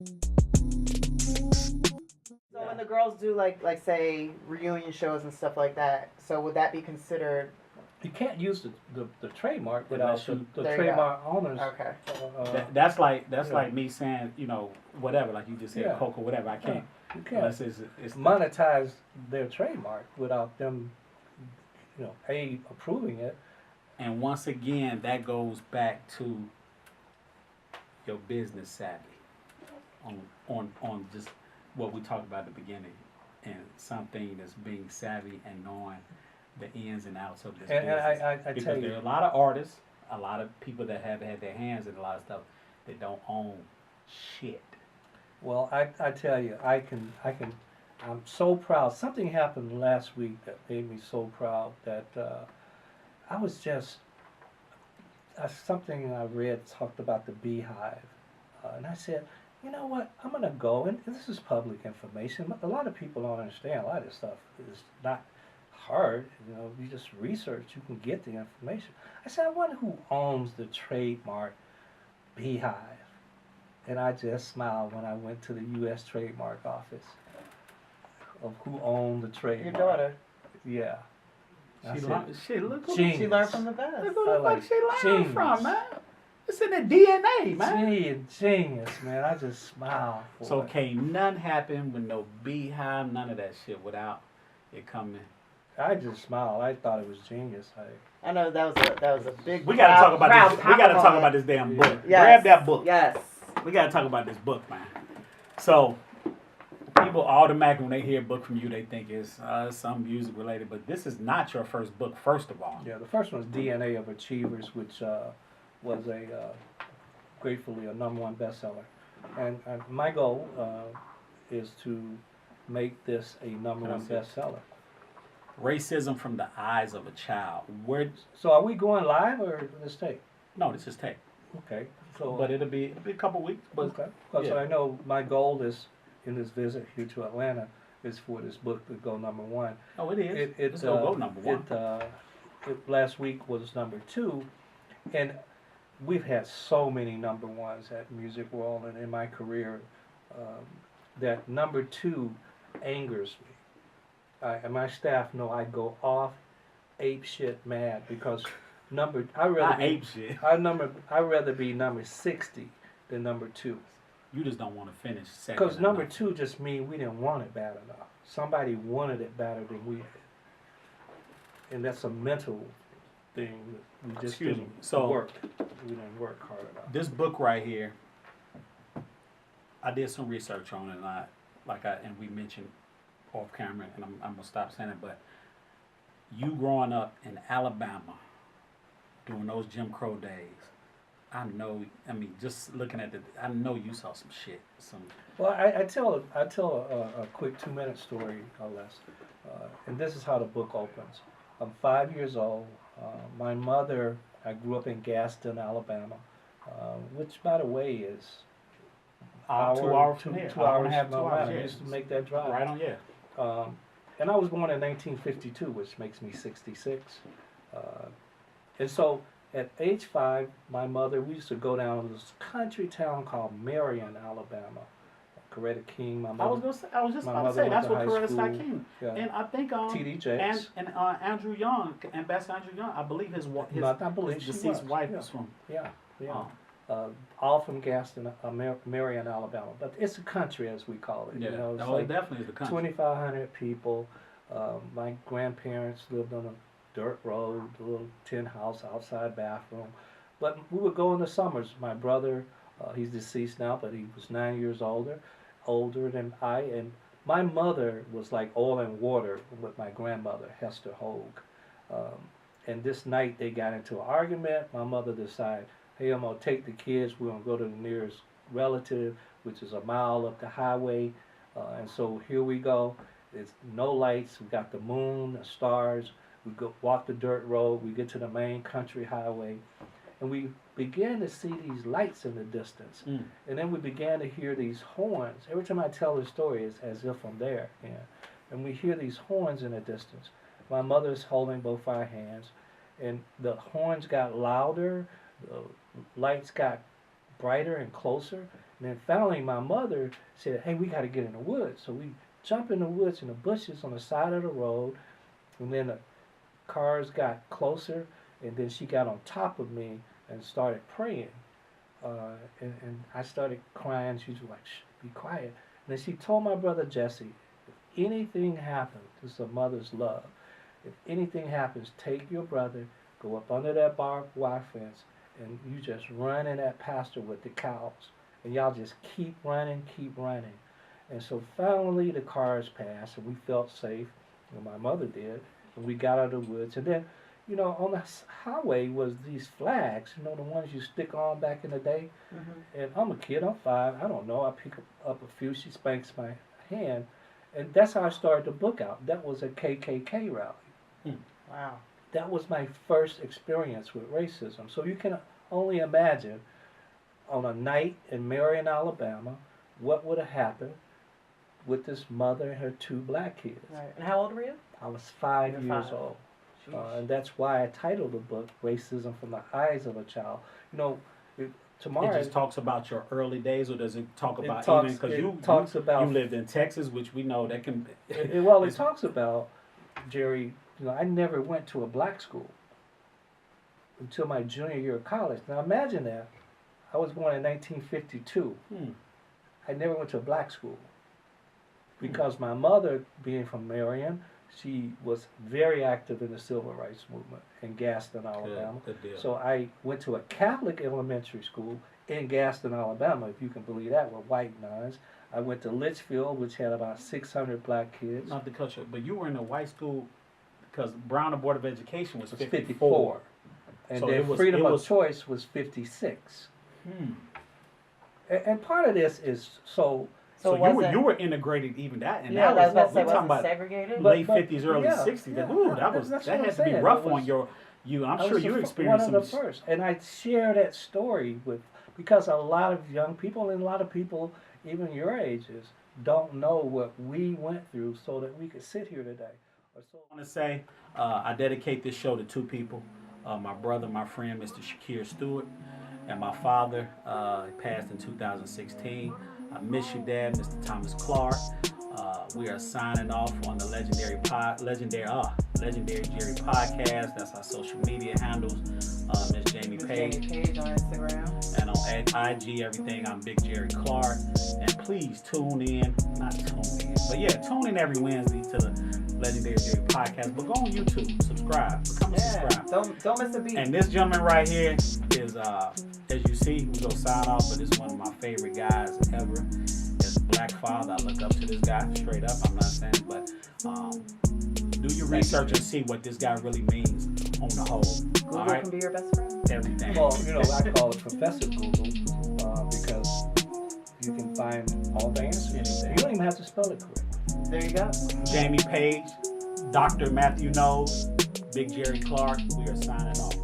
So when the girls do like say reunion shows and stuff like that, so would that be considered? You can't use the trademark without the There you go. trademark owners. Okay. That's Yeah. like me saying, whatever, like you just said, Yeah. Coke or whatever. I can't You can't unless it's monetize their trademark without them, approving it. and once again, that goes back to your business savvy on just what we talked about at the beginning, and something that's being savvy and knowing the ins and outs of this And business. I Because tell there you, are a lot of artists, a lot of people that have had their hands in a lot of stuff that don't own shit. well, I tell you, I'm so proud. Something happened last week that made me so proud that I was just, something I read talked about the beehive. And I said, you know what, I'm going to go, and this is public information. A lot of people don't understand. A lot of this stuff is not hard. You just research, you can get the information. I said, I wonder who owns the trademark beehive. And I just smiled when I went to the U.S. Trademark Office of who owned the trademark. Your daughter. Yeah. Look who Genius. She learned from the best. Look who the like fuck she learned genius. from, man. It's in the DNA, man. Genius, man. I just smiled. So can't none happen with no beehive, none of that shit without it coming. I just smiled. I thought it was genius. I know that was a big. We gotta talk about proud this. We gotta papa talk moment. about this damn book. Yes. Grab that book. Yes. We gotta talk about this book, man. So people automatically when they hear a book from you, they think it's some music related. But this is not your first book, first of all. Yeah, the first one was DNA of Achievers, which was gratefully a #1 bestseller. And my goal is to make this a #1 bestseller. Racism from the eyes of a child. Where? So are we going live or this tape? No, this is tape. Okay. So, But it'll be a couple weeks. But okay. Because yeah. I know my goal is in this visit here to Atlanta is for this book to go #1. oh, it is. It's gonna go #1. Last week was #2, and we've had so many #1s at Music World and in my career that #2 angers me. And my staff know I go off ape shit mad because I'd rather be number 60 than #2. You just don't want to finish second. Because enough. #2 just means we didn't want it bad enough. Somebody wanted it better than we did. And that's a mental thing that we just didn't work. We didn't work hard enough. This book right here, I did some research on it, and we mentioned off camera, and I'm gonna stop saying it, but you growing up in Alabama during those Jim Crow days, just looking at I know you saw some shit. Well, I tell a quick 2-minute story, Les, and this is how the book opens. I'm 5 years old. My mother, I grew up in Gaston, Alabama, which, by the way, is 2 hours from here. 2 hours. Half, 2 hours. I used to make that drive. Right on, yeah. And I was born in 1952, which makes me 66. And so at age 5, my mother, we used to go down to this country town called Marion, Alabama. Coretta King, my mother. I was just my about to mother say went that's to what high Coretta school. Scott King. Yeah. And I think T.D. Jakes. and Andrew Young, Ambassador Andrew Young, I believe his deceased wife was from. Yeah. All from Gaston, Marion, Alabama. But it's a country, as we call it. Yeah, It's it definitely is a country. 2,500 people. My grandparents lived on a dirt road, a little tin house, outside bathroom. But we would go in the summers. My brother, he's deceased now, but he was 9 years older than I. And my mother was like oil and water with my grandmother, Hester Hogue. And this night they got into an argument. My mother decided, hey, I'm going to take the kids. We're going to go to the nearest relative, which is a mile up the highway. And so here we go. There's no lights. We got the moon, the stars. We go walk the dirt road. We get to the main country highway. And we began to see these lights in the distance. And then we began to hear these horns. Every time I tell this story, it's as if I'm there. Yeah. And we hear these horns in the distance. My mother's holding both our hands. And the horns got louder. The lights got brighter and closer. And then finally, my mother said, "Hey, we got to get in the woods." So we jump in the woods in the bushes on the side of the road, and then the cars got closer, and then she got on top of me and started praying. And I started crying. She was like, "Shh, be quiet." And then she told my brother Jesse, "If anything happens, this is a mother's love. If anything happens, take your brother, go up under that barbed wire fence, and you just run in that pasture with the cows. And y'all just keep running, keep running." And so finally the cars passed, and we felt safe, and my mother did, and we got out of the woods. And then, you know, on the highway was these flags, you know, the ones you stick on back in the day. Mm-hmm. And I'm a kid, I'm 5, I don't know, I pick up a few, she spanks my hand, and that's how I started the book out. That was a KKK rally. Wow. That was my first experience with racism. So you can only imagine on a night in Marion, Alabama, what would have happened with this mother and her 2 black kids. Right. And how old were you? I was 5 You're years 5. old. And that's why I titled the book Racism from the Eyes of a Child. You know, tomorrow... It just talks about your early days, or does it talk about even... Because you lived in Texas, which we know that can... Well, it talks about, Jerry, you know, I never went to a black school until my junior year of college. Now imagine that. I was born in 1952. I never went to a black school because my mother, being from Marion, she was very active in the civil rights movement in Gaston, Alabama. Good deal. So I went to a Catholic elementary school in Gaston, Alabama, if you can believe that, with white nuns. I went to Litchfield, which had about 600 black kids. Not the culture, but you were in a white school because Brown Board of Education was It was 54. And So then freedom of choice was 56. And part of this is so you were integrated even that, and Yeah, that was was talking about segregated. late 50s, early yeah, 60s. yeah, That that's had what to be I'm rough saying. on you. I'm I sure was you one experienced of the some. first, and I share that story with because a lot of young people and a lot of people, even your ages, don't know what we went through, so that we could sit here today. I want to say I dedicate this show to 2 people: my brother, my friend, Mr. Shakir Stewart, and my father. He passed in 2016. I miss you, Dad, Mr. Thomas Clark. We are signing off on the Legendary Jerry podcast. That's our social media handles. Miss Jamie Page. Jamie Page on Instagram. And on IG, everything, I'm Big Jerry Clark. And please tune in, tune in every Wednesday to the Legendary Jerry podcast. But go on YouTube, subscribe, become a subscriber. Don't miss a beat. And this gentleman right here is, as you see, we're going to sign off, but it's one of my favorite guys ever. As a black father, I look up to this guy, straight up, I'm not saying, but do your research and see what this guy really means on the whole. Google all right? can be your best friend. Everything. Well, you know, I call it Professor Google because you can find all the answers. You don't even have to spell it correct. There you go. Jamie Page, Dr. Matthew Knowles, Big Jerry Clark, we are signing off.